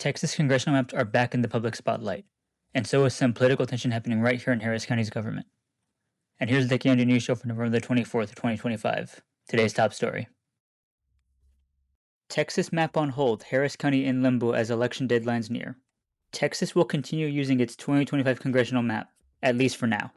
Texas congressional maps are back in the public spotlight, and so is some political tension happening right here in Harris County's government. And here's the Que Onda News Show for November the 24th, 2025. Today's top story. Texas map on hold, Harris County in limbo as election deadlines near. Texas will continue using its 2025 congressional map, at least for now,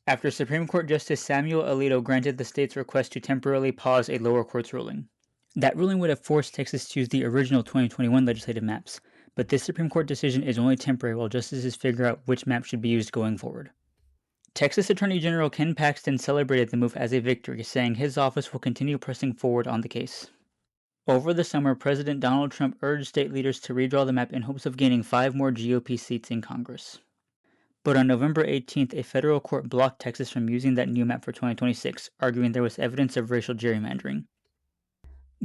after Supreme Court Justice Samuel Alito granted the state's request to temporarily pause a lower court's ruling. That ruling would have forced Texas to use the original 2021 legislative maps, but this Supreme Court decision is only temporary while justices figure out which map should be used going forward. Texas Attorney General Ken Paxton celebrated the move as a victory, saying his office will continue pressing forward on the case. Over the summer, President Donald Trump urged state leaders to redraw the map in hopes of gaining 5 more GOP seats in Congress. But on November 18th, a federal court blocked Texas from using that new map for 2026, arguing there was evidence of racial gerrymandering.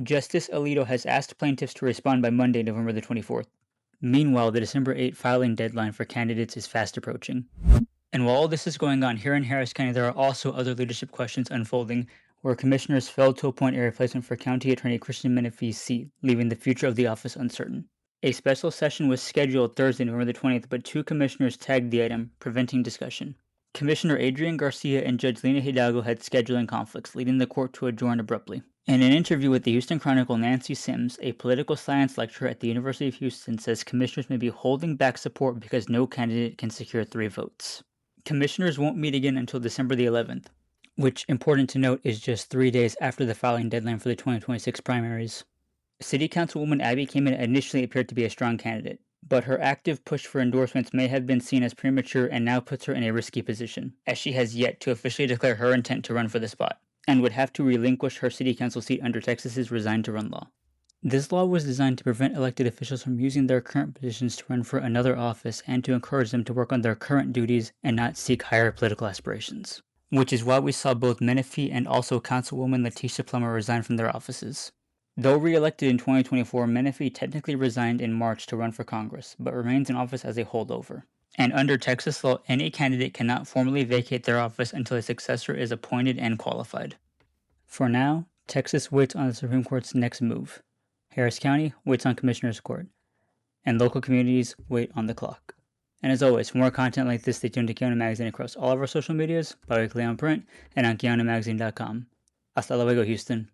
Justice Alito has asked plaintiffs to respond by Monday, November the 24th. Meanwhile, the December 8 filing deadline for candidates is fast approaching. And while all this is going on here in Harris County, there are also other leadership questions unfolding, where commissioners failed to appoint a replacement for County Attorney Christian Menefee's seat, leaving the future of the office uncertain. A special session was scheduled Thursday, November the 20th, but 2 commissioners tagged the item, preventing discussion. Commissioner Adrian Garcia and Judge Lena Hidalgo had scheduling conflicts, leading the court to adjourn abruptly. In an interview with the Houston Chronicle, Nancy Sims, a political science lecturer at the University of Houston, says commissioners may be holding back support because no candidate can secure 3 votes. Commissioners won't meet again until December the 11th, which, important to note, is just 3 days after the filing deadline for the 2026 primaries. City Councilwoman Abby Kamen initially appeared to be a strong candidate, but her active push for endorsements may have been seen as premature and now puts her in a risky position, as she has yet to officially declare her intent to run for the spot, and would have to relinquish her city council seat under Texas's Resign to Run law. This law was designed to prevent elected officials from using their current positions to run for another office and to encourage them to work on their current duties and not seek higher political aspirations. Which is why we saw both Menefee and also Councilwoman Letitia Plummer resign from their offices. Though re-elected in 2024, Menefee technically resigned in March to run for Congress, but remains in office as a holdover. And under Texas law, any candidate cannot formally vacate their office until a successor is appointed and qualified. For now, Texas waits on the Supreme Court's next move. Harris County waits on Commissioner's Court. And local communities wait on the clock. And as always, for more content like this, stay tuned to Que Onda Magazine across all of our social medias, bi-weekly on print, and on QueOndaMagazine.com. Hasta luego, Houston.